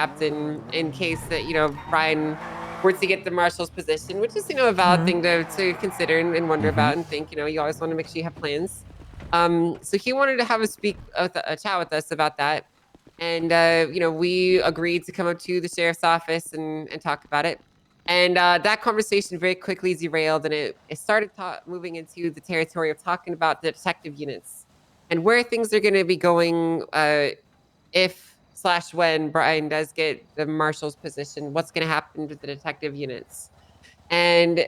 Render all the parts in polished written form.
captain in case that, Brian were to get the marshal's position, which is, a valid thing to consider and wonder about and think, you always want to make sure you have plans. So he wanted to have a chat with us about that. And, we agreed to come up to the sheriff's office and talk about it. And that conversation very quickly derailed, and it started moving into the territory of talking about the detective units and where things are going to be going if/when Brian does get the marshal's position. What's going to happen to the detective units? And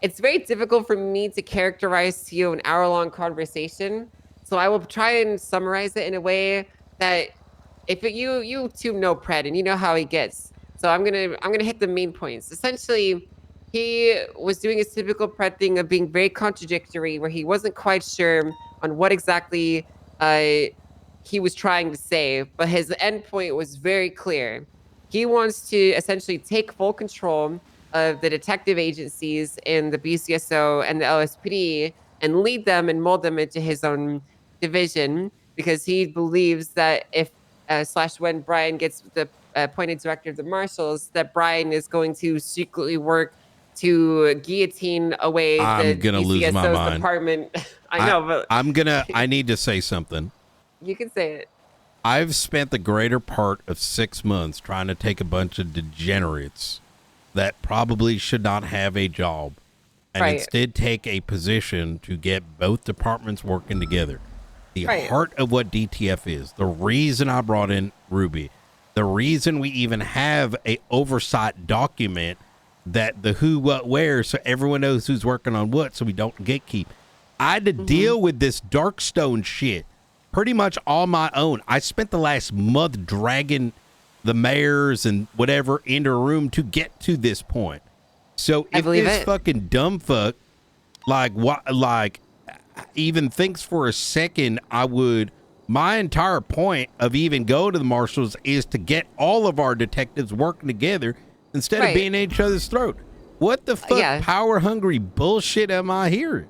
it's very difficult for me to characterize to you an hour-long conversation. So I will try and summarize it in a way that you two know Pred and you know how he gets. So I'm gonna hit the main points. Essentially, he was doing his typical Pred thing of being very contradictory, where he wasn't quite sure on what exactly he was trying to say, but his end point was very clear. He wants to essentially take full control of the detective agencies in the BCSO and the LSPD and lead them and mold them into his own division, because he believes that if when Brian gets the appointed director of the Marshals, that Brian is going to secretly work to guillotine away I'm gonna lose my mind. department. I know, but I need to say something. You can say it. I've spent the greater part of 6 months trying to take a bunch of degenerates that probably should not have a job and instead take a position to get both departments working together. The heart of what DTF is, the reason I brought in Ruby, the reason we even have a oversight document that the who, what, where, so everyone knows who's working on what, so we don't gatekeep. I had to deal with this Darkstone shit pretty much on my own. I spent the last month dragging the mayors and whatever into a room to get to this point. So if this fucking dumb fuck even thinks for a second my entire point of even going to the Marshals is to get all of our detectives working together instead of being at each other's throat. What the fuck power hungry bullshit am I hearing?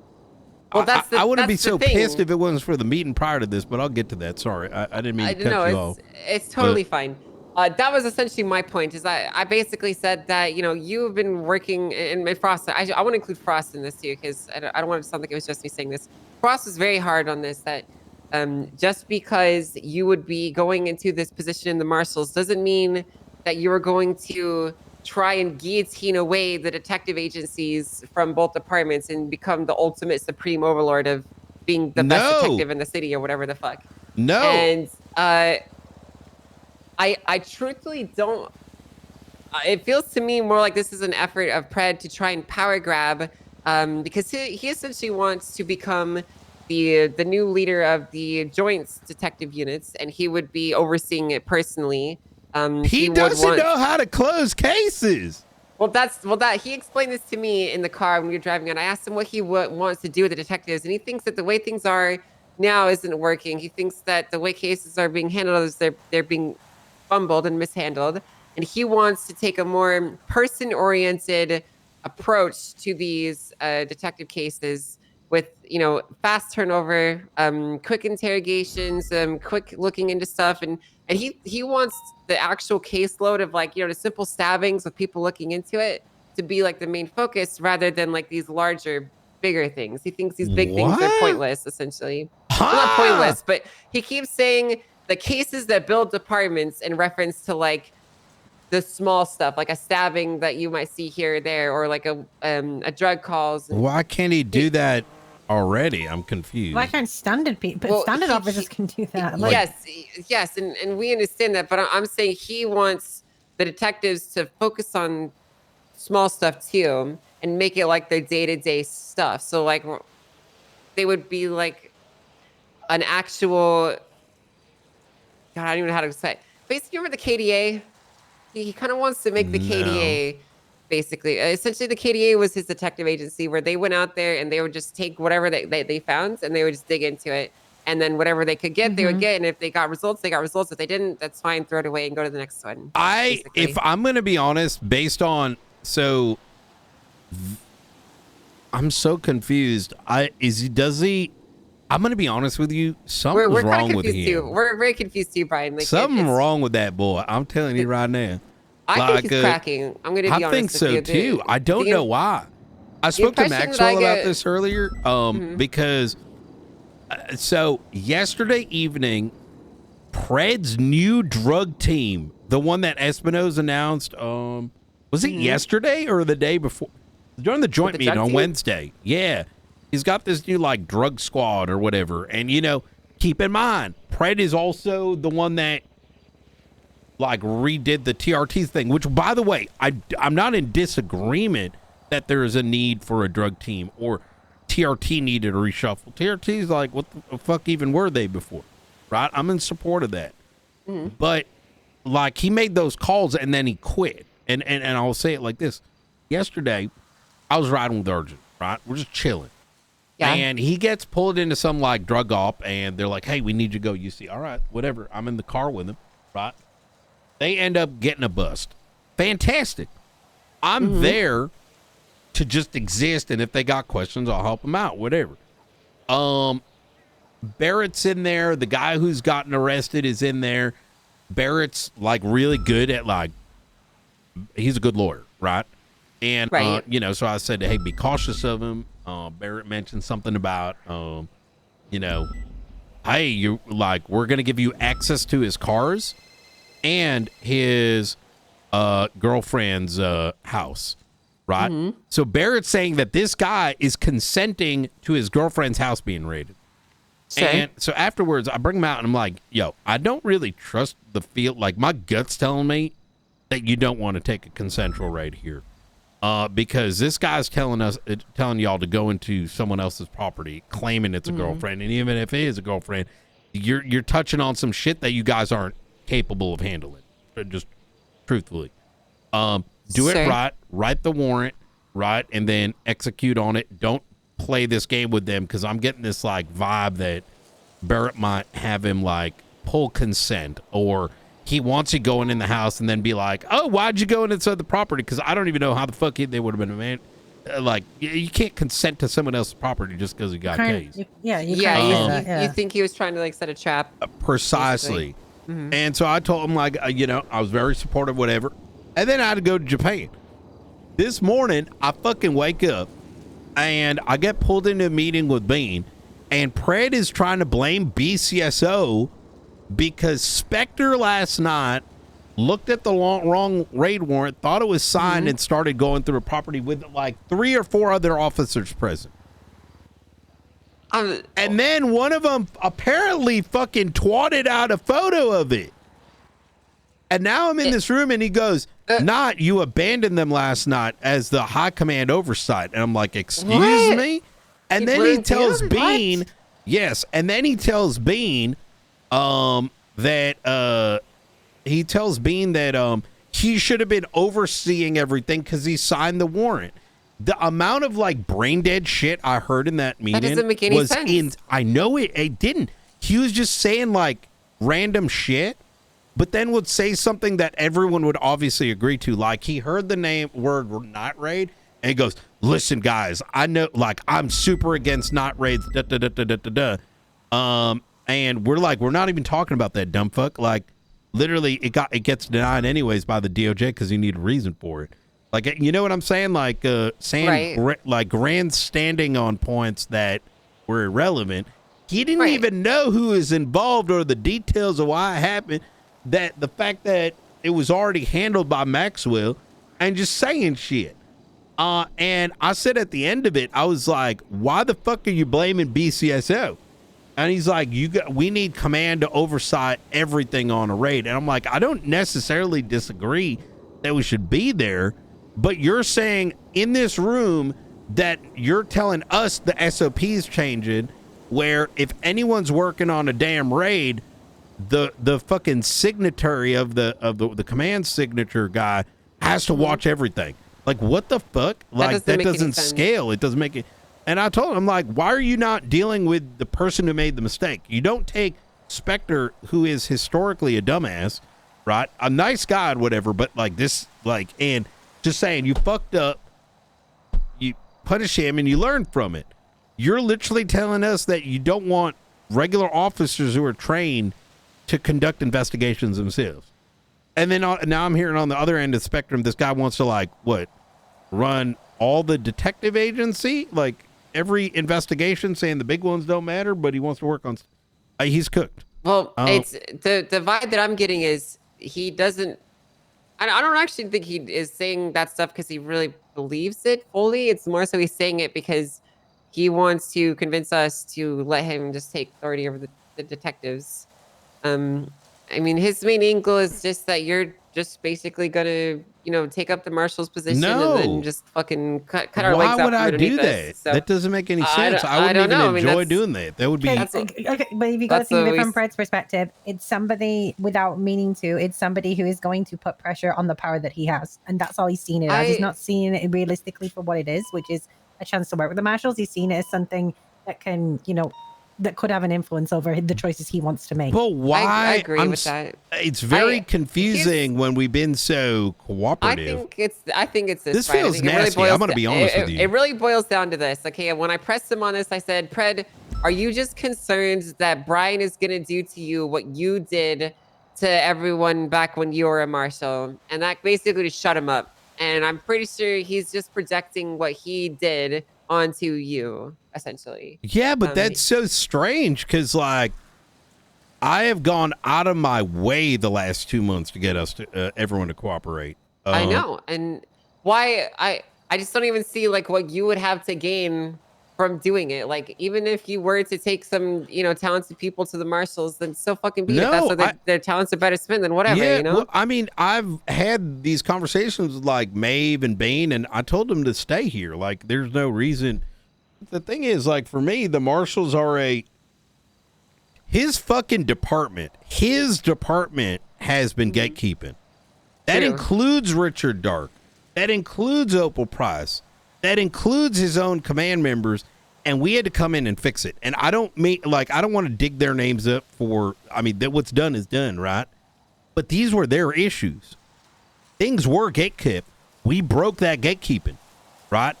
Well, I wouldn't be so pissed if it wasn't for the meeting prior to this, but I'll get to that. Sorry, I didn't mean to cut you off. It's totally fine. That was essentially my point. Is I basically said that you've been working in Frost. I want to include Frost in this too, because I don't want it to sound like it was just me saying this. Frost was very hard on this. That just because you would be going into this position in the Marshals doesn't mean that you are going to try and guillotine away the detective agencies from both departments and become the ultimate supreme overlord of being the best detective in the city or whatever the fuck. No. And I truthfully don't. It feels to me more like this is an effort of Pred to try and power grab, because he essentially wants to become the new leader of the Joints detective units, and he would be overseeing it personally. He doesn't know how to close cases. Well, he explained this to me in the car when we were driving, and I asked him what he wants to do with the detectives, and he thinks that the way things are now isn't working. He thinks that the way cases are being handled is they're being fumbled and mishandled, and he wants to take a more person-oriented approach to these detective cases with fast turnover, quick interrogations, quick looking into stuff, and he wants the actual caseload of the simple stabbings with people looking into it to be like the main focus rather than like these larger, bigger things. He thinks these big things are pointless, essentially. Well, not pointless, but he keeps saying the cases that build departments in reference to like the small stuff, like a stabbing that you might see here or there, or like a drug calls. Why can't he do that already? I'm confused. Why can't standard people? But standard officers can do that. Yes, and we understand that, but I'm saying he wants the detectives to focus on small stuff too and make it like their day-to-day stuff. So like they would be like an actual, God, I don't even know how to say it. Basically, remember the KDA? He kind of wants to make the KDA, basically. Essentially, the KDA was his detective agency where they went out there and they would just take whatever they found and they would just dig into it. And then whatever they could get, they would get. And if they got results, they got results. If they didn't, that's fine. Throw it away and go to the next one. If I'm going to be honest, based on, I'm so confused. Does he I'm going to be honest with you. Something's we're wrong with him. Too. We're very confused too, Brian. Like, something wrong with that boy. I'm telling you right now. I think he's cracking. I'm going to be honest with you. I think so too. I don't know why. I spoke to Maxwell about this earlier because so yesterday evening, Pred's new drug team, the one that Espinosa announced, was it yesterday or the day before? During the joint meeting on Wednesday. Yeah. He's got this new like drug squad or whatever. And keep in mind, Pred is also the one that like redid the TRT thing, which by the way, I'm not in disagreement that there is a need for a drug team or TRT needed a reshuffle. TRT's like, what the fuck even were they before? Right? I'm in support of that. But like he made those calls and then he quit. And I'll say it like this. Yesterday, I was riding with Urgent, right? We're just chilling. Yeah. And he gets pulled into some like drug op and they're like, hey, we need you to go UC. All right, whatever. I'm in the car with him, right? They end up getting a bust. Fantastic. I'm there to just exist, and if they got questions, I'll help them out, whatever. Barrett's in there. The guy who's gotten arrested is in there. Barrett's like really good at like, he's a good lawyer, right? And, so I said, hey, be cautious of him. Barrett mentioned something about, hey, you like, we're going to give you access to his cars and his girlfriend's house, right? So Barrett's saying that this guy is consenting to his girlfriend's house being raided. And so afterwards, I bring him out and I'm like, yo, I don't really trust the field. Like, my gut's telling me that you don't want to take a consensual raid here. Because this guy's telling y'all to go into someone else's property, claiming it's a girlfriend, and even if it is a girlfriend, you're touching on some shit that you guys aren't capable of handling. Just truthfully, do it right, write the warrant, right, and then execute on it. Don't play this game with them because I'm getting this like vibe that Barrett might have him like pull consent or. He wants you going in the house and then be like, oh, why'd you go inside the property? Because I don't even know how the fuck they would have been a man. Like, you can't consent to someone else's property just because you got tased. You think he was trying to like set a trap? Precisely. And so I told him like, I was very supportive, whatever. And then I had to go to Japan. This morning, I fucking wake up and I get pulled into a meeting with Bean and Pred is trying to blame BCSO because Spectre last night looked at the wrong raid warrant, thought it was signed, and started going through a property with like 3 or 4 other officers present. And then one of them apparently fucking twatted out a photo of it. And now I'm in this room and he goes, you abandoned them last night as the high command oversight. And I'm like, excuse me? And then he tells Bean, and then he tells Bean, that he should have been overseeing everything because he signed the warrant. The amount of like brain dead shit I heard in that meeting doesn't make any sense. I know it didn't. He was just saying like random shit, but then would say something that everyone would obviously agree to. Like he heard the word night raid and he goes, listen guys, I know like I'm super against night raids. And we're like, we're not even talking about that dumb fuck. Like, literally, it gets denied anyways by the DOJ because you need a reason for it. Like, you know what I'm saying? Like, like grandstanding on points that were irrelevant. He didn't even know who was involved or the details of why it happened. That the fact that it was already handled by Maxwell and just saying shit. And I said at the end of it, I was like, why the fuck are you blaming BCSO? And he's like, we need command to oversight everything on a raid. And I'm like, I don't necessarily disagree that we should be there, but you're saying in this room that you're telling us the SOP's changing, where if anyone's working on a damn raid, the fucking signatory of the command signature guy has to watch everything. Like, what the fuck? Like, that doesn't scale. It doesn't make it. And I told him, I'm like, why are you not dealing with the person who made the mistake? You don't take Spectre, who is historically a dumbass, right? A nice guy or whatever, but like this, like, and just saying you fucked up, you punish him and you learn from it. You're literally telling us that you don't want regular officers who are trained to conduct investigations themselves. And then now I'm hearing on the other end of the spectrum, this guy wants to like, what, run all the detective agency? Like every investigation saying the big ones don't matter, but he wants to work on, he's cooked. Well, it's the vibe that I'm getting is he doesn't, I don't actually think he is saying that stuff because he really believes it fully. It's more so he's saying it because he wants to convince us to let him just take authority over the detectives. I mean, his main angle is just that you're just basically gonna, take up the marshal's position and then just fucking cut our legs out. Why would I do that? So, that doesn't make any sense. I wouldn't even enjoy doing that. That would be okay. But if you got to think of it from Pred's perspective, it's somebody without meaning to. It's somebody who is going to put pressure on the power that he has, and that's all he's seen it as. He's not seeing it realistically for what it is, which is a chance to work with the marshals. He's seen it as something that can, that could have an influence over the choices he wants to make. Well, why? I agree with that. It's very confusing when we've been so cooperative. I think it's this feels nasty. I'm going to be honest with you. It really boils down to this. Okay, when I pressed him on this, I said, Pred, are you just concerned that Brian is going to do to you what you did to everyone back when you were a marshal? And that basically shut him up. And I'm pretty sure he's just projecting what he did onto you, essentially. Yeah, but that's so strange because, like, I have gone out of my way the last 2 months to get us to everyone to cooperate. I know, and why I just don't even see like what you would have to gain from doing it. Like, even if you were to take some, talented people to the marshals, then so fucking be it. That's what their talents are better spent than whatever, Yeah, well, I mean, I've had these conversations with like Maeve and Bean, and I told them to stay here. Like, there's no reason. The thing is, like, for me, the marshals are his fucking department. His department has been gatekeeping. That includes Richard Dark. That includes Opal Price. That includes his own command members, and we had to come in and fix it. And I don't mean, like, I don't want to dig their names up that what's done is done, right? But these were their issues. Things were gatekept. We broke that gatekeeping, right?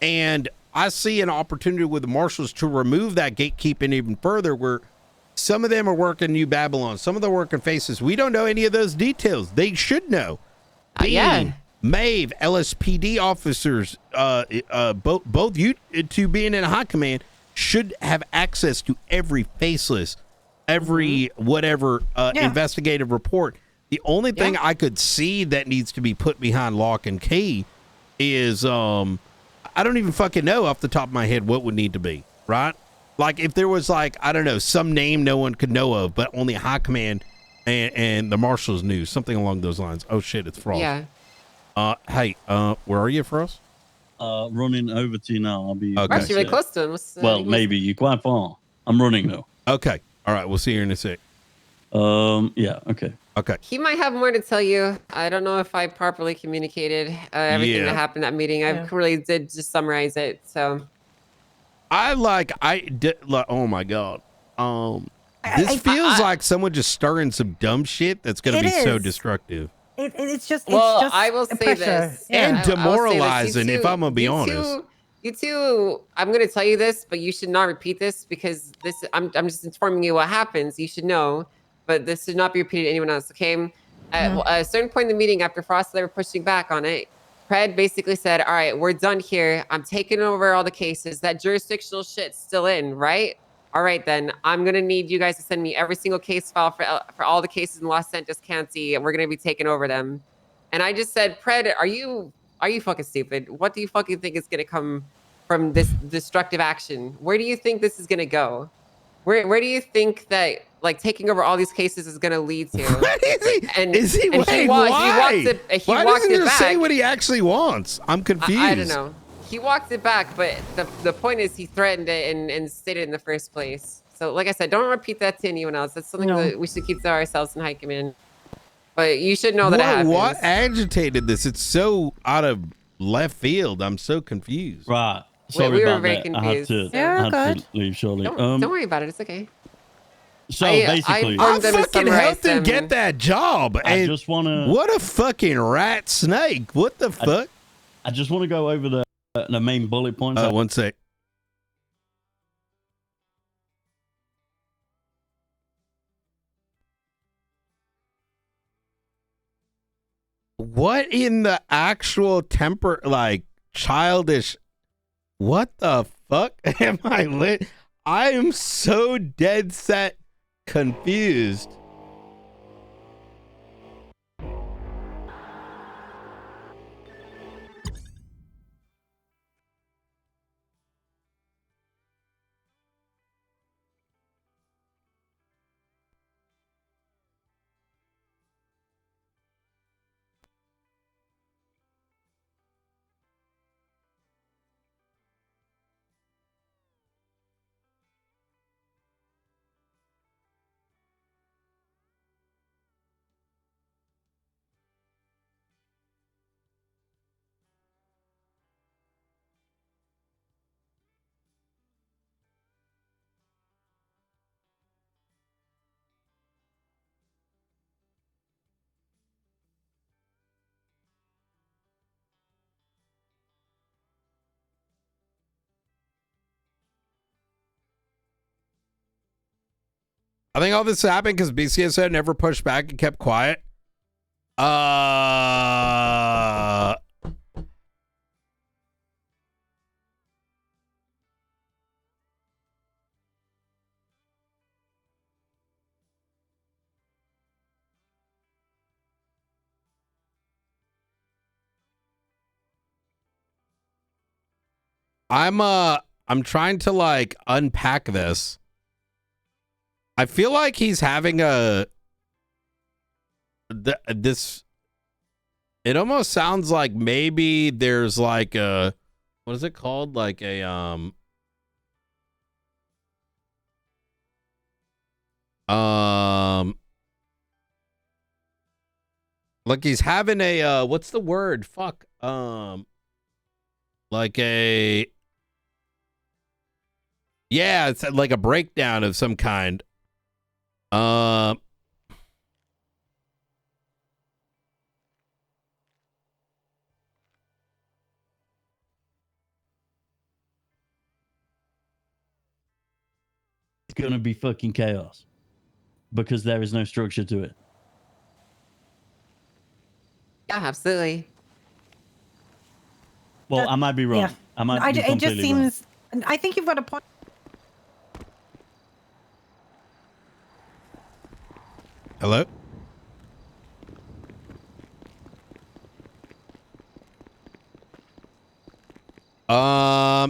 And I see an opportunity with the marshals to remove that gatekeeping even further, where some of them are working New Babylon, some of them are working Faces. We don't know any of those details. They should know. Yeah. Maeve, LSPD officers, both you two being in high command should have access to every faceless, every whatever investigative report. The only thing I could see that needs to be put behind lock and key is I don't even fucking know off the top of my head what would need to be, right? Like if there was like, I don't know, some name no one could know of, but only high command and the marshals knew, something along those lines. Oh shit, it's Frost. Yeah. Hey, where are you, Frost? Running over to you now. I'll be okay. Actually, really close to him. Well, maybe you're quite far. I'm running though. Okay. All right. We'll see you in a sec. Yeah. Okay. Okay. He might have more to tell you. I don't know if I properly communicated everything that happened at that meeting. I really did just summarize it. So. Oh my God. This feels like someone just stirring some dumb shit that's going to be so destructive. It's just I will say this and demoralizing. If I'm gonna be honest, you two. I'm gonna tell you this, but you should not repeat this because this. I'm just informing you what happens. You should know, but this should not be repeated to anyone else. Okay. At a certain point in the meeting, after Frost and they were pushing back on it, Pred basically said, "All right, we're done here. I'm taking over all the cases. That jurisdictional shit's still in, right? All right, then I'm going to need you guys to send me every single case file for all the cases in Los Santos County, and we're going to be taking over them." And I just said, Pred, are you fucking stupid? What do you fucking think is going to come from this destructive action? Where do you think this is going to go? Where do you think that, like, taking over all these cases is going to lead to? Why doesn't he say what he actually wants? I'm confused. I don't know. He walked it back, but the point is he threatened it and stated it in the first place. So like I said, don't repeat that to anyone else. That's something that we should keep to ourselves in high command. But you should know that it happens. What agitated this? It's so out of left field. I'm so confused. Right. Sorry we about were very that. confused. I had to leave shortly. Don't worry about it. It's okay. So basically, I fucking helped him get that job. I just want to. What a fucking rat snake. What the fuck? I just want to go over the main bullet points. One sec. What in the actual like childish? What the fuck am I lit? I am so dead set confused. I think all this happened because BCSO never pushed back and kept quiet. I'm trying to like unpack this. I feel like he's having this. It almost sounds like maybe there's like a, what is it called? Like a like he's having a what's the word? Fuck. Like a, yeah, it's like a breakdown of some kind. It's gonna be fucking chaos because there is no structure to it. Yeah, absolutely. Well, I might be wrong. Yeah. I might be it just completely seems. I think you've got a point. Hello? Well,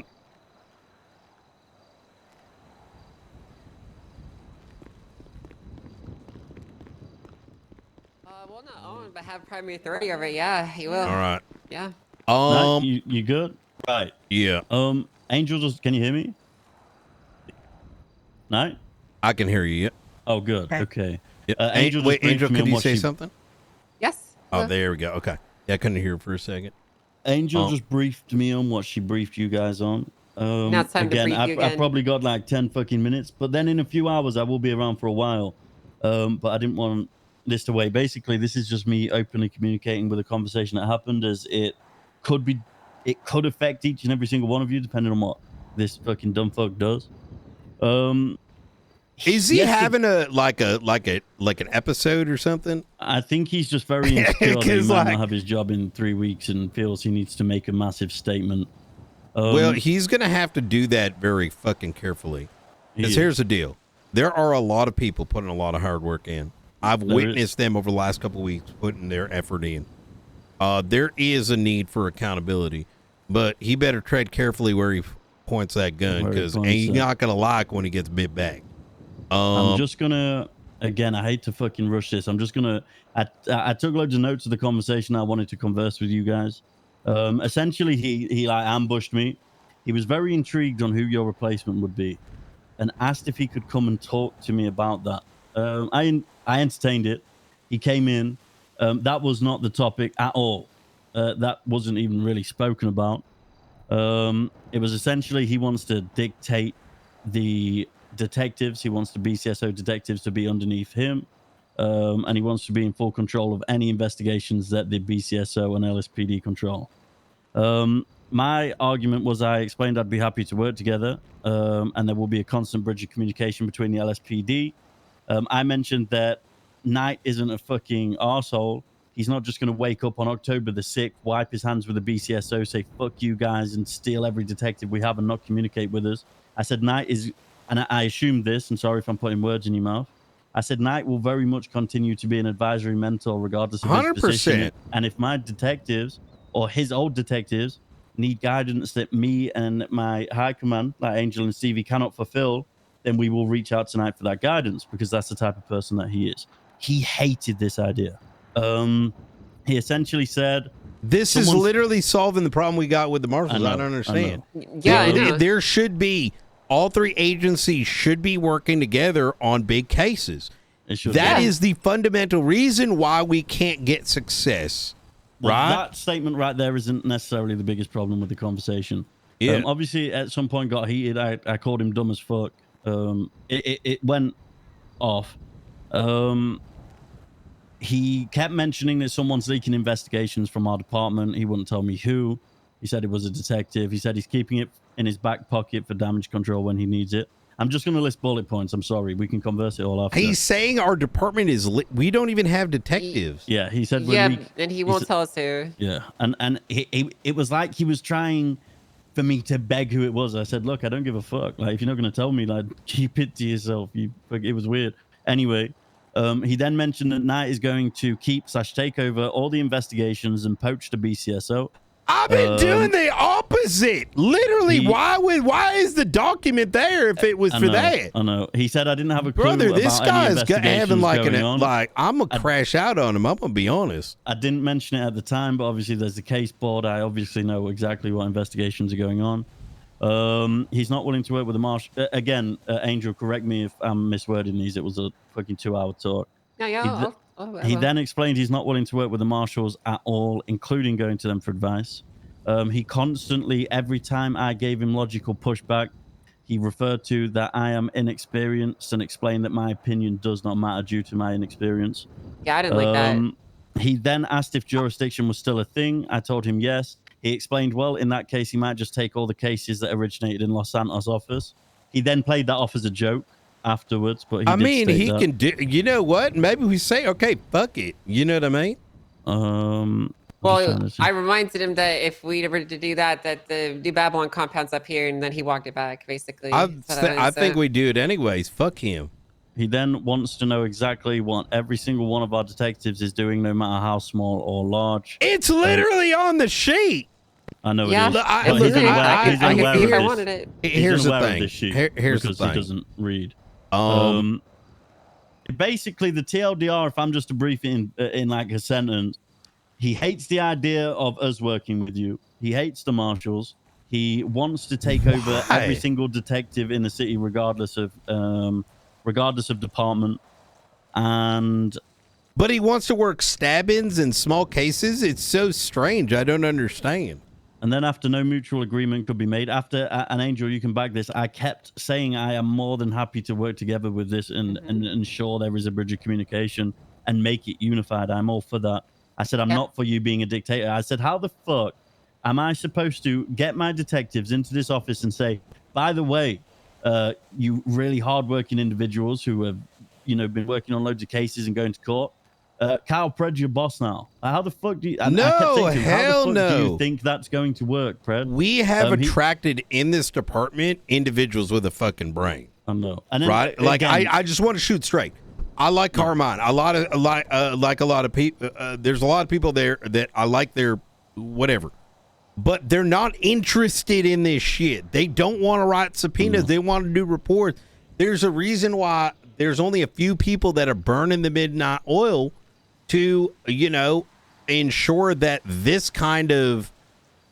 not own, but have primary authority over it. Yeah, he will. All right. Yeah. No, you good? Right. Yeah. Angel, just can you hear me? No? I can hear you. Oh, good. Okay. Angel, wait, Angel, could you say something? Yes. Oh, there we go. Okay. Yeah, I couldn't hear for a second. Angel just briefed me on what she briefed you guys on. Now it's time to brief you again. I probably got like 10 fucking minutes, but then in a few hours I will be around for a while. But I didn't want this to wait. Basically, this is just me openly communicating with a conversation that happened, as it could affect each and every single one of you depending on what this fucking dumb fuck does. Is he having like an episode or something? I think he's just very insecure that he might like, not have his job in 3 weeks and feels he needs to make a massive statement. Well, he's gonna have to do that very fucking carefully. Because here's the deal: there are a lot of people putting a lot of hard work in. I've witnessed them over the last couple of weeks putting their effort in. There is a need for accountability, but he better tread carefully where he points that gun, because he's not gonna like when he gets bit back. I'm just gonna, again, I hate to fucking rush this. I'm just gonna, I took loads of notes of the conversation I wanted to converse with you guys. Essentially, he like ambushed me. He was very intrigued on who your replacement would be, and asked if he could come and talk to me about that. I entertained it. He came in. That was not the topic at all. That wasn't even really spoken about. It was essentially he wants to dictate the detectives. He wants the BCSO detectives to be underneath him. And he wants to be in full control of any investigations that the BCSO and LSPD control. My argument was, I explained I'd be happy to work together, and there will be a constant bridge of communication between the LSPD. I mentioned that Knight isn't a fucking arsehole, He's not just going to wake up on October the 6th, wipe his hands with the BCSO, say, fuck you guys, and steal every detective we have and not communicate with us. I said, Knight is, and I assumed this, and sorry if I'm putting words in your mouth. I said, Knight will very much continue to be an advisory mentor regardless of 100%. His position. And if my detectives or his old detectives need guidance that me and my high command, like Angel and Stevie, cannot fulfill, then we will reach out tonight for that guidance, because that's the type of person that he is. He hated this idea. He essentially said, this is literally solving the problem we got with the Marshals. I don't understand. I know. There should be, all three agencies should be working together on big cases. That is the fundamental reason why we can't get success. Well, right? That statement right there isn't necessarily the biggest problem with the conversation. Yeah. Obviously, at some point got heated. I called him dumb as fuck. It went off. He kept mentioning that someone's leaking investigations from our department. He wouldn't tell me who. He said it was a detective. He said he's keeping it in his back pocket for damage control when he needs it. I'm just going to list bullet points. I'm sorry. We can converse it all after. He's saying our department is we don't even have detectives. Yeah, he said. And he won't tell us who. Yeah, and it was like he was trying for me to beg who it was. I said, look, I don't give a fuck. Like, if you're not going to tell me, like, keep it to yourself. It was weird. Anyway, he then mentioned that Knight is going to take over all the investigations and poach the BCSO. I've been doing the opposite. Literally, why is the document there if it was for that? I know. He said I didn't have a clue. Brother, this about guy's having like I'm gonna crash out on him. I'm gonna be honest. I didn't mention it at the time, but obviously there's the case board. I obviously know exactly what investigations are going on. He's not willing to work with the Marshal. Again, Angel, correct me if I'm miswording these. It was a fucking 2-hour talk. He then explained he's not willing to work with the Marshals at all, including going to them for advice. He constantly, every time I gave him logical pushback, he referred to that I am inexperienced and explained that my opinion does not matter due to my inexperience. Yeah, I didn't like that. He then asked if jurisdiction was still a thing. I told him yes. He explained, well, in that case, he might just take all the cases that originated in Los Santos office. He then played that off as a joke afterwards, but he can do, you know what, maybe we say, okay, fuck it, you know what I mean? Well, I reminded him that if we were to do that the New Babylon compound's up here, and then he walked it back, basically. I think we do it anyways. Fuck him. He then wants to know exactly what every single one of our detectives is doing, no matter how small or large. It's literally on the sheet. I know yeah. it is. I can see if I wanted it. Here's the thing. Here's the thing. He doesn't read. Basically, the TLDR, if I'm just to brief it in like a sentence, he hates the idea of us working with you. He hates the Marshals. He wants to take over every single detective in the city, regardless of department. But he wants to work stab-ins in small cases. It's so strange. I don't understand. And then after no mutual agreement could be made, after an Angel, you can back this, I kept saying I am more than happy to work together with this and ensure there is a bridge of communication and make it unified. I'm all for that. I said, I'm not for you being a dictator. I said, how the fuck am I supposed to get my detectives into this office and say, by the way, you really hardworking individuals who have, been working on loads of cases and going to court, Kyle Pred's your boss now. How the fuck do you... No, hell no. Do you think that's going to work, Pred? We have attracted in this department individuals with a fucking brain. I know. And then, right? Like, I just want to shoot straight. I like Carmine. Like a lot of people. There's a lot of people there that I like their whatever. But they're not interested in this shit. They don't want to write subpoenas. They want to do reports. There's a reason why there's only a few people that are burning the midnight oil to, ensure that this kind of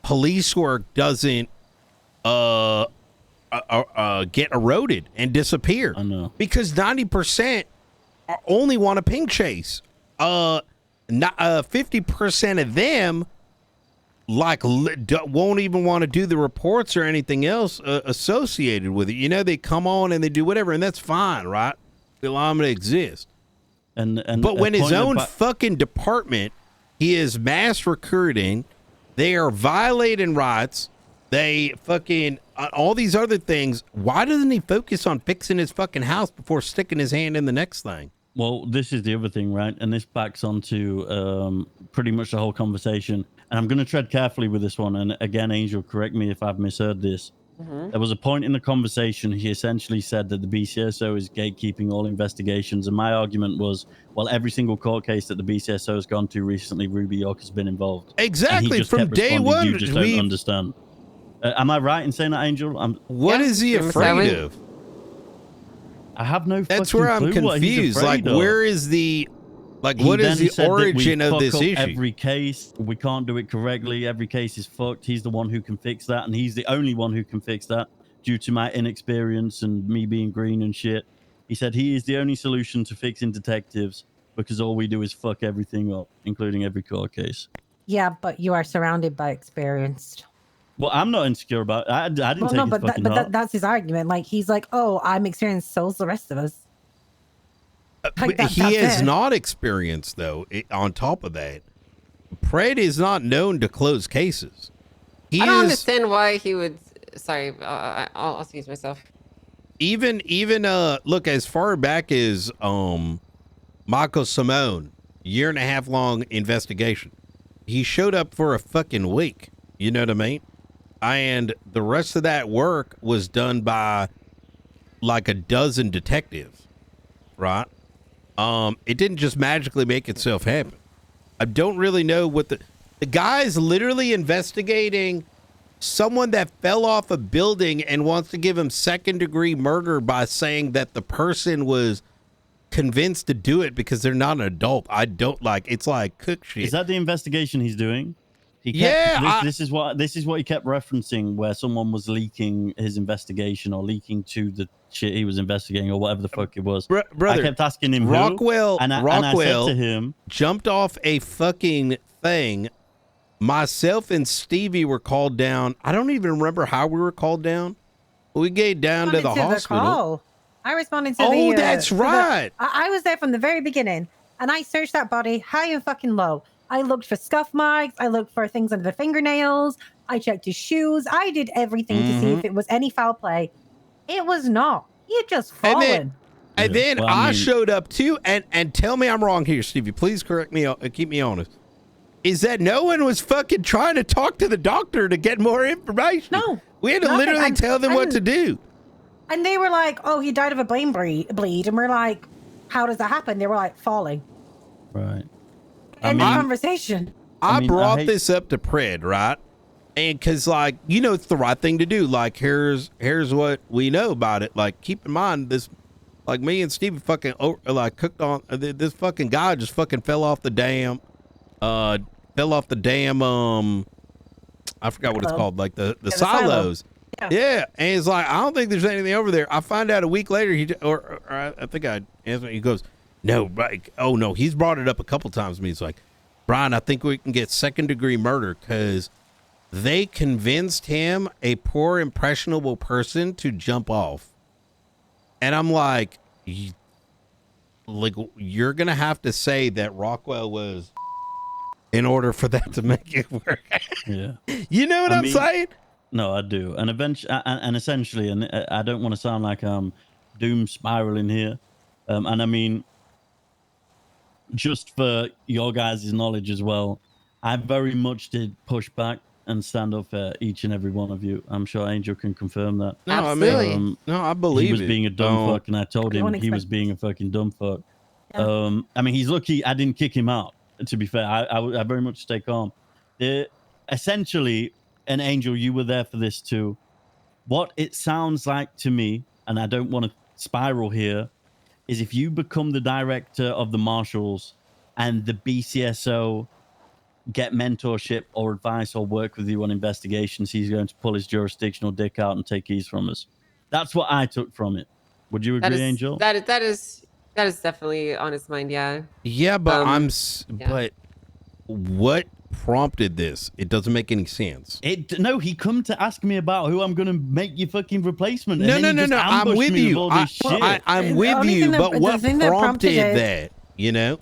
police work doesn't get eroded and disappear. I know. Because 90% only want a pink chase. 50% of them won't even want to do the reports or anything else associated with it. They come on and they do whatever, and that's fine, right? They allow them to exist. But when his own fucking department, he is mass recruiting, they are violating rights, they fucking all these other things. Why doesn't he focus on fixing his fucking house before sticking his hand in the next thing? Well, this is the other thing, right? And this backs onto pretty much the whole conversation. And I'm going to tread carefully with this one. And again, Angel, correct me if I've misheard this. There was a point in the conversation, he essentially said that the BCSO is gatekeeping all investigations. And my argument was, well, every single court case that the BCSO has gone to recently, Ruby York has been involved. Exactly. From day one, you just don't understand. Am I right in saying that, Angel? What is he afraid of? I have no That's where I'm confused. Like, where is the... Like, what is the origin of this issue? Every case, we can't do it correctly. Every case is fucked. He's the one who can fix that, and he's the only one who can fix that due to my inexperience and me being green and shit. He said he is the only solution to fixing detectives because all we do is fuck everything up, including every court case. Yeah, but you are surrounded by experienced. Well, I'm not insecure about it. I didn't take his fucking heart. That's his argument. Like, he's like, oh, I'm experienced, so's the rest of us. Like he is not experienced, though. On top of that, Pred is not known to close cases. I don't understand why he would. Sorry, I'll excuse myself. Even look, as far back as Michael Simone, 1.5 year long investigation. He showed up for a fucking week. You know what I mean? And the rest of that work was done by like a dozen detectives, right? It didn't just magically make itself happen. I don't really know what the guy's literally investigating someone that fell off a building and wants to give him 2nd-degree murder by saying that the person was convinced to do it because they're not an adult. I don't like. It's like cook shit. Is that the investigation he's doing? This is what he kept referencing, where someone was leaking his investigation or leaking to the shit he was investigating or whatever the fuck it was. Brother, I kept asking him Rockwell, and I said to him, jumped off a fucking thing. Myself and Stevie were called down. I don't even remember how we were called down. We get down to the hospital. I responded to Oh, that's right. I was there from the very beginning, and I searched that body high and fucking low. I looked for scuff marks. I looked for things under the fingernails. I checked his shoes. I did everything to see if it was any foul play. It was not. He had just fallen. And then I showed up too. And tell me I'm wrong here, Stevie. Please correct me. Keep me honest. Is that no one was fucking trying to talk to the doctor to get more information? No. We had to literally tell them what to do. And they were like, oh, he died of a brain bleed. And we're like, how does that happen? They were like, falling. Right. End of conversation. I brought this up to Pred, right? And because, like, you know, it's the right thing to do. Like, here's what we know about it. Like, keep in mind this, like, me and Steve fucking cooked on this fucking guy just fucking fell off the damn. I forgot what it's called, like the silos. Yeah, and it's like, I don't think there's anything over there. I find out a week later, I think I asked him, he goes, no, like, oh no, he's brought it up a couple times to me. He's like, Brian, I think we can get 2nd-degree murder because they convinced him, a poor, impressionable person, to jump off. And I'm like, you're going to have to say that Rockwell was in order for that to make it work. Yeah. You know what I'm saying? No, I do. And eventually, and essentially, and I don't want to sound like I'm doom spiraling here. And I mean, just for your guys' knowledge as well, I very much did push back and stand up for each and every one of you. I'm sure Angel can confirm that. No, absolutely. I believe he was being a dumb fuck, and I told him he was being a fucking dumb fuck. Yeah. I mean, he's lucky I didn't kick him out. To be fair, I very much stay calm. Essentially, and Angel, you were there for this too. What it sounds like to me, and I don't want to spiral here, is if you become the director of the Marshals and the BCSO get mentorship or advice or work with you on investigations, he's going to pull his jurisdictional dick out and take keys from us. That's what I took from it. Would you agree, Angel? That is definitely on his mind. Yeah. Yeah, but but what prompted this? It doesn't make any sense. No, he come to ask me about who I'm going to make your fucking replacement. No. I'm with you. I'm with you, but what prompted that? You know?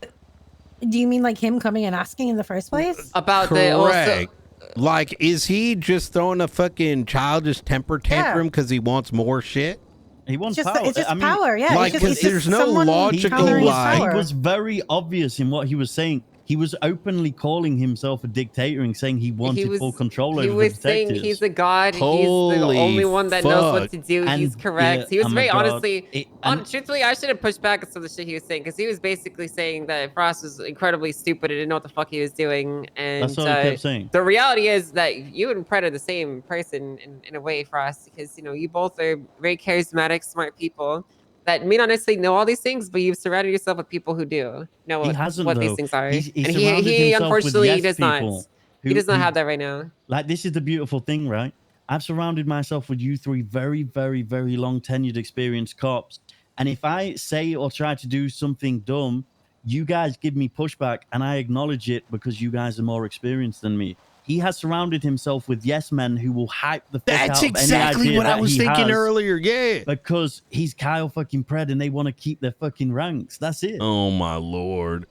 Do you mean like him coming and asking in the first place? About correct. Like, is he just throwing a fucking childish temper tantrum because he wants more shit? He wants It's just, power. it's just I mean, power. Yeah. like, it's just, 'cause it's just there's no someone logical, countering his like- he power. was very obvious in what he was saying. He was openly calling himself a dictator and saying he wanted full control over the detectives. Saying he's a god. He's the Holy only one that knows what fuck. to do. And, He's correct. yeah, He was oh my very God. honestly. Truthfully, I should have pushed back on some of the shit he was saying because he was basically saying that Frost was incredibly stupid and didn't know what the fuck he was doing. And That's what he kept saying. the reality is that you and Pred are the same person in a way, Frost, because you both are very charismatic, smart people that may not necessarily know all these things, but you've surrounded yourself with people who do know what these things are. He and surrounded he himself with unfortunately yes does not. people He does not have that right now. Like, this is the beautiful thing, right? I've surrounded myself with you three very, very, very long tenured, experienced cops. And if I say or try to do something dumb, you guys give me pushback and I acknowledge it because you guys are more experienced than me. He has surrounded himself with yes men who will hype the fuck out of any idea That's exactly what I was thinking has earlier. Yeah. because he's Kyle fucking Pred and they want to keep their fucking ranks. That's it. Oh my Lord.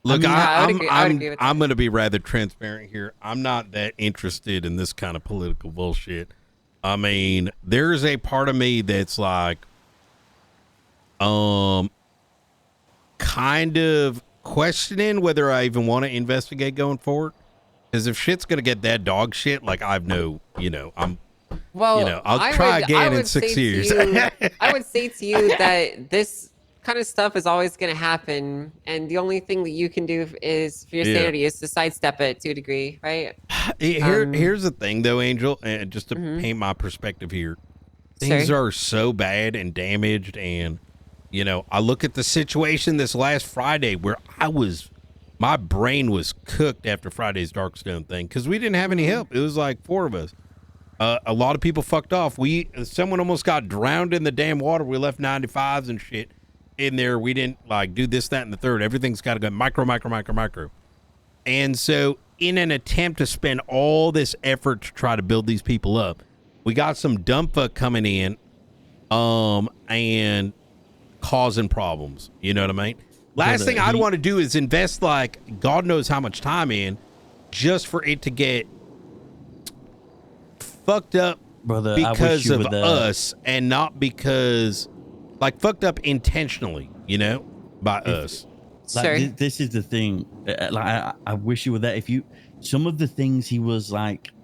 Look, I would agree with I'm going to be rather transparent here. I'm not that interested in this kind of political bullshit. I mean, there's a part of me that's like, kind of questioning whether I even want to investigate going forward. Because if shit's going to get that dog shit, like I'll try again in 6 years. I would say to you that this kind of stuff is always going to happen. And the only thing that you can do is for your sanity is to sidestep it to a degree, right? Here's the thing, though, Angel, and just to paint my perspective here. Things are so bad and damaged. And, I look at the situation this last Friday where my brain was cooked after Friday's Darkstone thing because we didn't have any help. It was like 4 of us. A lot of people fucked off. Someone almost got drowned in the damn water. We left 95s and shit in there. We didn't do this, that, and the third. Everything's got to go micro. And so in an attempt to spend all this effort to try to build these people up, we got some dumb fuck coming in and causing problems. You know what I mean? Last thing I'd want to do is invest God knows how much time in just for it to get fucked up, brother, because of us and not because fucked up intentionally, by us. This is the thing. I wish you were there. Some of the things he was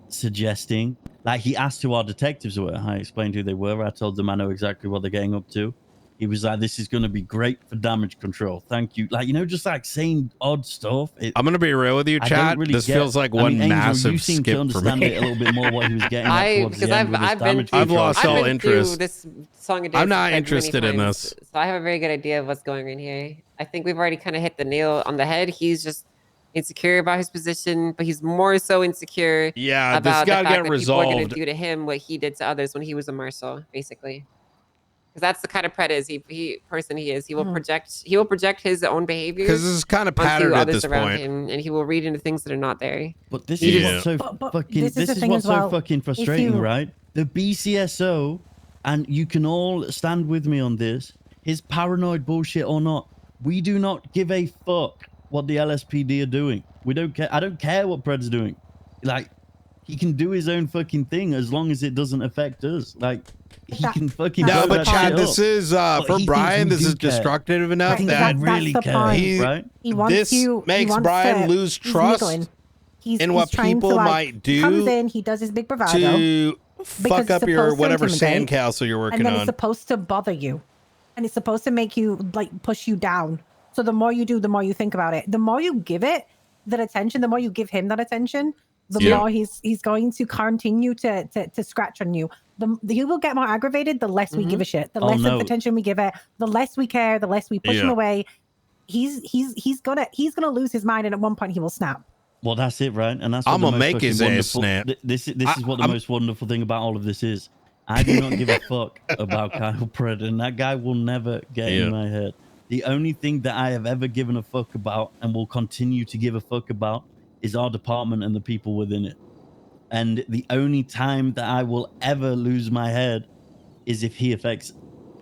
suggesting, he asked who our detectives were. I explained who they were. I told them I know exactly what they're getting up to. He was like, this is going to be great for damage control. Thank you. Just saying odd stuff. I'm going to be real with you, Chad. Really feels like one Angel, massive you seem skip to understand for me. it a little bit more what he was getting at towards the end with this damage I've control. lost all interest. This song I'm not interested in this. So I have a very good idea of what's going on here. I think we've already kind of hit the nail on the head. He's just insecure about his position, but he's more so insecure about this the fact get that resolved. people are going to do to him what he did to others when he was a marshal, basically. Because that's the kind of Pred is. He is. He will project his own behavior. Because this is kind of patterned at this around point. him, and he will read into things that are not there. But this is what's so fucking frustrating, right? The BCSO, and you can all stand with me on this, his paranoid bullshit or not, we do not give a fuck what the LSPD are doing. We don't care. I don't care what Pred's doing. He can do his own fucking thing as long as it doesn't affect us. He can fucking no, but Chad, this up. is for Brian. This is destructive enough that really cares, right? Makes Brian lose trust in what people might do. He comes in, he does his big bravado to fuck up your whatever sandcastle you're working on. And then it's supposed to bother you, and it's supposed to make you push you down. So the more you do, the more you think about it. The more you give it that attention, the more you give him that attention, the more he's going to continue to scratch on you. He will get more aggravated the less we give a shit. The less attention we give it, the less we care, the less we push him away. He's gonna lose his mind, and at one point he will snap. Well, that's it, right? And that's what I'm gonna make his ass snap. This is what the most wonderful thing about all of this is. I do not give a fuck about Kyle Pred, and that guy will never get in my head. The only thing that I have ever given a fuck about and will continue to give a fuck about is our department and the people within it. And the only time that I will ever lose my head is if he affects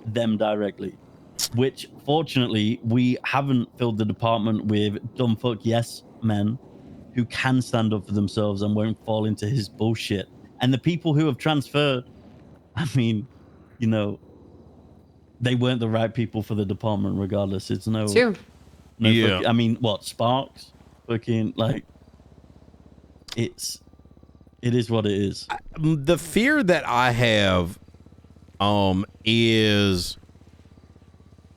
them directly, which fortunately we haven't filled the department with dumb fuck yes men who can stand up for themselves and won't fall into his bullshit. And the people who have transferred, I mean, they weren't the right people for the department regardless. It's no Yeah. I mean, what, Sparks? Fucking, like, it is what it is. The fear that I have is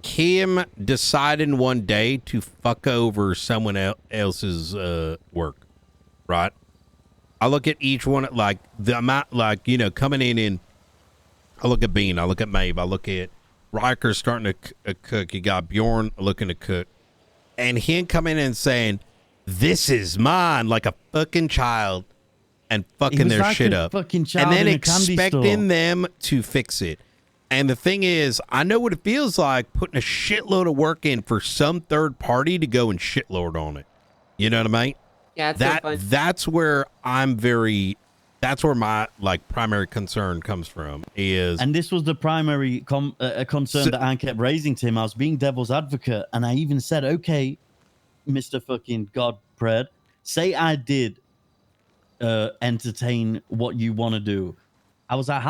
him deciding one day to fuck over someone else's work, right? I look at each one, like the amount, like, you know, coming in and I look at Bean, I look at Maeve, I look at Riker starting to cook, you got Bjorn looking to cook, and him coming in and saying, this is mine, like a fucking child, and fucking their like shit up, fucking child and then in a candy store. expecting them to fix it. And the thing is, I know what it feels like putting a shitload of work in for some third party to go and shitlord on it. You know what I mean? Yeah, it's that's where that's where my like primary concern comes from is. And this was the primary concern that I kept raising to him. I was being devil's advocate, and I even said, okay, Mr. fucking God Pred, say I did entertain what you want to do. I was like,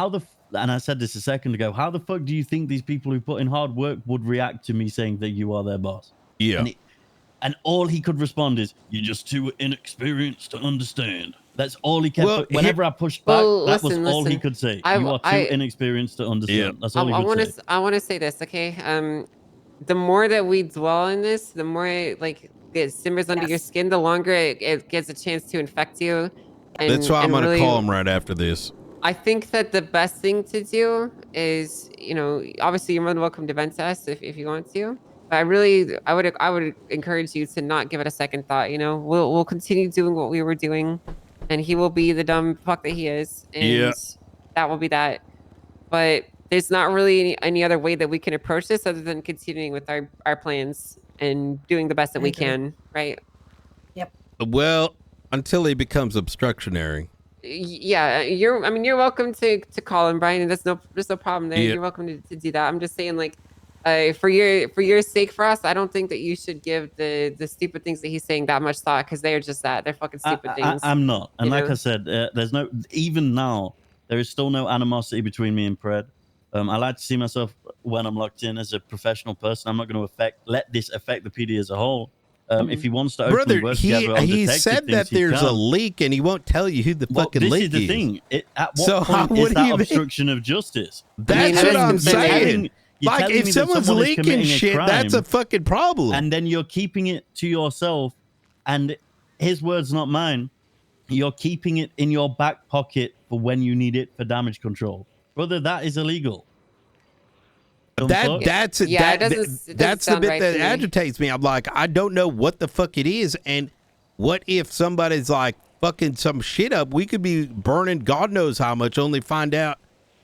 and I said this a second ago, how the fuck do you think these people who put in hard work would react to me saying that you are their boss? Yeah. And all he could respond is, you're just too inexperienced to understand. That's all he kept. Well, whenever I pushed back, that was all he could say. You are too inexperienced to understand. Yeah. That's all he would say. I want to say this, okay? The more that we dwell in this, the more it simmers under your skin, the longer it gets a chance to infect you. And, that's why I'm going to really, call him right after this. I think that the best thing to do is, you know, obviously you're more than welcome to vent to us if you want to. But I would encourage you to not give it a second thought. You know, we'll continue doing what we were doing, and he will be the dumb fuck that he is, and that will be that. But there's not really any other way that we can approach this other than continuing with our plans and doing the best that we can, right? Yep. Well, until he becomes obstructionary. Yeah, you're welcome to call him, Brian, and there's no problem there. Yeah. You're welcome to do that. I'm just saying, like, for your sake, for us, I don't think that you should give the stupid things that he's saying that much thought, because they're just that. They're fucking stupid things. I'm not. And like I said, there's no, even now, there is still no animosity between me and Pred. I like to see myself when I'm locked in as a professional person. I'm not going to let this affect the PD as a whole. If he wants to openly work together on he detective said things, that there's a leak and he won't tell you who the fucking leak is. This is the thing. At what point is that obstruction of justice? That's what I'm saying. Like, if someone's leaking shit, that's a fucking problem. And then you're keeping it to yourself, and his words, not mine. You're keeping it in your back pocket for when you need it for damage control. Brother, that is illegal. That's the bit that agitates me. I'm like, I don't know what the fuck it is, and what if somebody's like fucking some shit up? We could be burning God knows how much, only find out,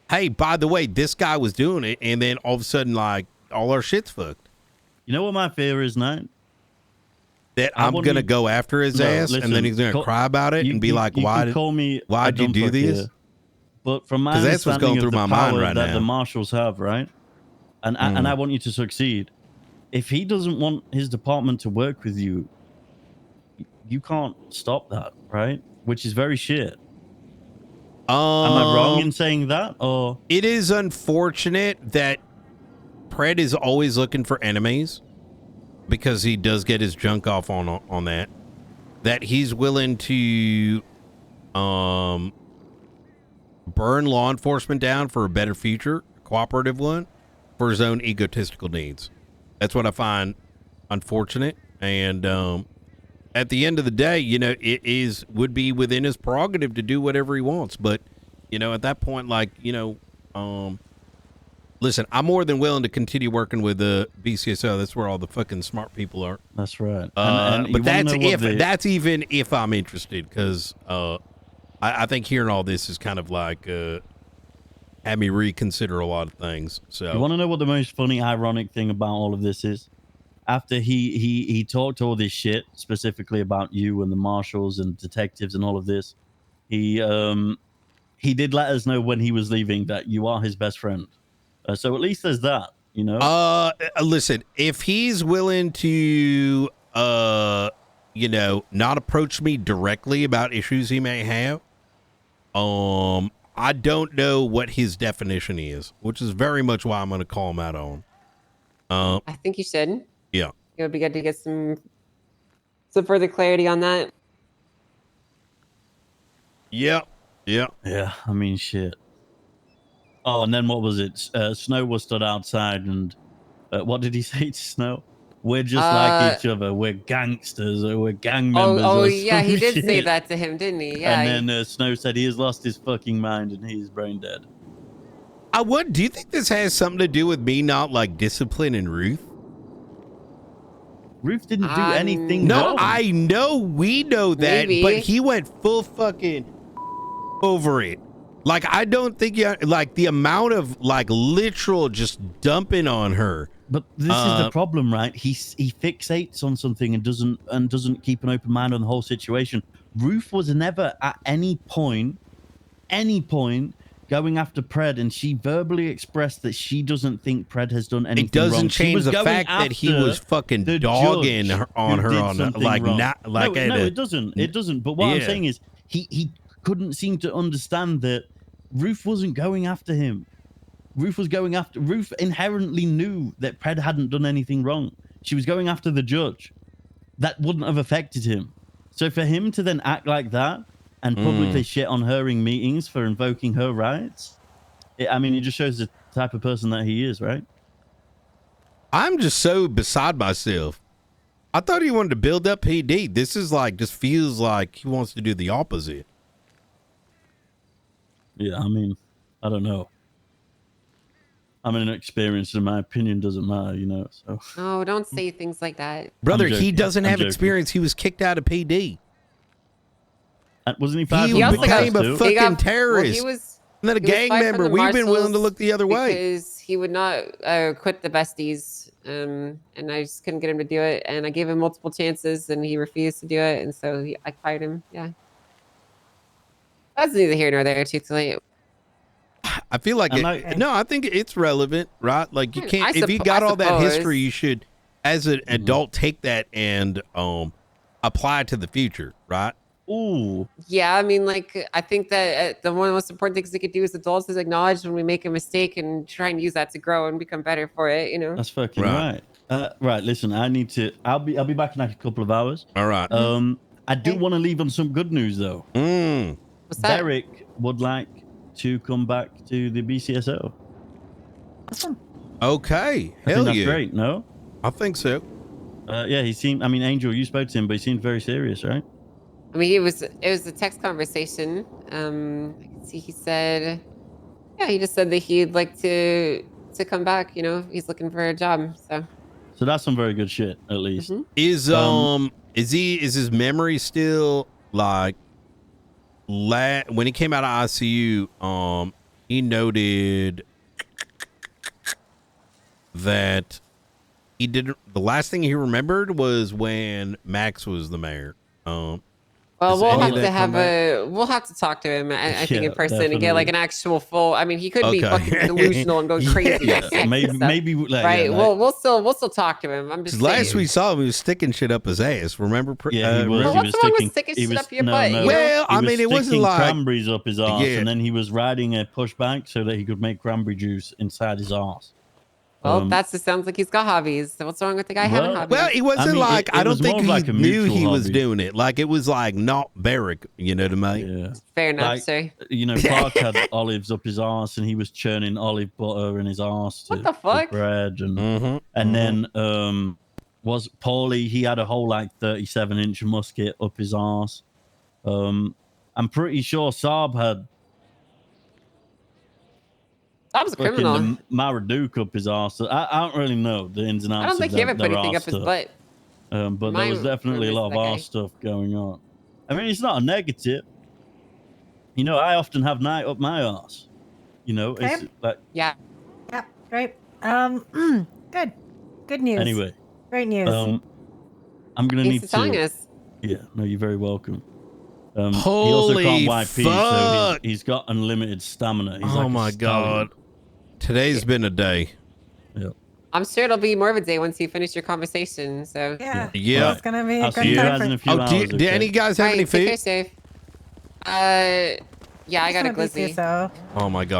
hey, by the way, this guy was doing it, and then all of a sudden, like, all our shit's fucked. You know what my fear is, Knight? That I'm gonna go after his ass, and then he's gonna cry about it and be like, "Why'd you do this?" Here. But from my understanding, that's what's going through my mind right now. The Marshals have, right? And I want you to succeed. If he doesn't want his department to work with you, you can't stop that, right? Which is very shit. Am I wrong in saying that? Or it is unfortunate that Pred is always looking for enemies, because he does get his junk off on that. That he's willing to burn law enforcement down for a better future, cooperative one, for his own egotistical needs. That's what I find unfortunate. And at the end of the day, you know, would be within his prerogative to do whatever he wants. But, you know, at that point, like, you know, listen, I'm more than willing to continue working with the BCSO. That's where all the fucking smart people are. That's right. But that's even if I'm interested, because I think hearing all this is kind of like had me reconsider a lot of things. So you want to know what the most funny, ironic thing about all of this is? After he talked all this shit specifically about you and the Marshals and detectives and all of this, he did let us know when he was leaving that you are his best friend. So at least there's that, you know. Listen, if he's willing to, you know, not approach me directly about issues he may have, I don't know what his definition is, which is very much why I'm going to call him out on. I think you should. Yeah. It would be good to get some further clarity on that. Yeah. Yeah. Yeah, I mean, shit. Oh, and then what was it? Snow was stood outside, and what did he say to Snow? We're just like each other. We're gangsters, or we're gang members. Oh, or yeah, he did shit. say that to him, didn't he? Yeah. And then Snow said he has lost his fucking mind and he's brain dead. Do you think this has something to do with me not like disciplining Ruth? Ruth didn't do anything No, wrong. I know, we know that, Maybe. but he went full fucking over it. Like, I don't think like the amount of like literal just dumping on her. But this is the problem, right? He fixates on something and doesn't keep an open mind on the whole situation. Ruth was never at any point going after Pred, and she verbally expressed that she doesn't think Pred has done anything wrong. It doesn't change the fact that he was fucking dogging on her on like wrong. not like no, it doesn't. It doesn't. But what I'm saying is he couldn't seem to understand that Ruth wasn't going after him. Ruth inherently knew that Pred hadn't done anything wrong. She was going after the judge. That wouldn't have affected him. So for him to then act like that and publicly shit on her in meetings for invoking her rights, it just shows the type of person that he is, right? I'm just so beside myself. I thought he wanted to build up PD. This is like, just feels like he wants to do the opposite. Yeah, I don't know. I'm inexperienced, and my opinion doesn't matter, so. No, don't say things like that. Brother, he doesn't have experience. He was kicked out of PD. Wasn't he fired? He became a fucking terrorist. Well, and then a gang member. We've been willing to look the other way. Because he would not quit the besties. And I just couldn't get him to do it. And I gave him multiple chances, and he refused to do it. And so I fired him. Yeah. That's neither here nor there, truthfully. I feel like I think it's relevant, right? Like you can't, if you got all that history, you should, as an adult, take that and apply it to the future, right? Ooh. Yeah, I think that one of the most important things we could do as adults is acknowledge when we make a mistake and try and use that to grow and become better for it. That's fucking right. Right. Listen, I'll be back in like a couple of hours. All right. I do want to leave on some good news though. What's that? Derek would like to come back to the BCSO. Awesome. Okay. I think that's great, no? I think so. Yeah, he seemed, Angel, you spoke to him, but he seemed very serious, right? It was a text conversation. I can see he said, he just said that he'd like to come back, he's looking for a job. So that's some very good shit, at least. Is his memory still like when he came out of ICU, he noted that the last thing he remembered was when Max was the mayor. Well, we'll have to talk to him. I think in person definitely. and get like an actual full. He could be fucking delusional and going crazy. Maybe right. We'll still talk to him. I'm just last we saw him, he was sticking shit up his ass. Remember? Yeah, he was. Well, what's wrong with sticking shit up your butt? No. Well, it wasn't like cranberries up his ass, and then he was riding a pushback so that he could make cranberry juice inside his ass. Well, it sounds like he's got hobbies. So what's wrong with the guy having hobbies? Well, it wasn't I don't think he knew he was doing it. Like, it was like not Barrick, to me. Yeah. Fair enough, sir. Clark had olives up his ass, and he was churning olive butter in his ass what the fuck? Bread. And then was Paulie, he had a whole like 37-inch musket up his ass. I'm pretty sure Saab had I was a criminal. Maraduke up his ass. I don't really know the ins and outs. I don't think he ever put anything up his butt. But there was definitely a lot of arse stuff going on. It's not a negative. I often have night up my arse. It's like yeah, great. Good news. Anyway, great news. I'm gonna need to. Telling us. Yeah, no, you're very welcome. Holy he also can't YP, fuck! So he's got unlimited stamina. He's oh my god. Today's been a day. Yep. I'm sure it'll be more of a day once you finish your conversation. So yeah. It's gonna be a I'll good see you time guys in a few hours. Do any guys have any food? Safe. Yeah, I got a glizzy. So. Oh my god.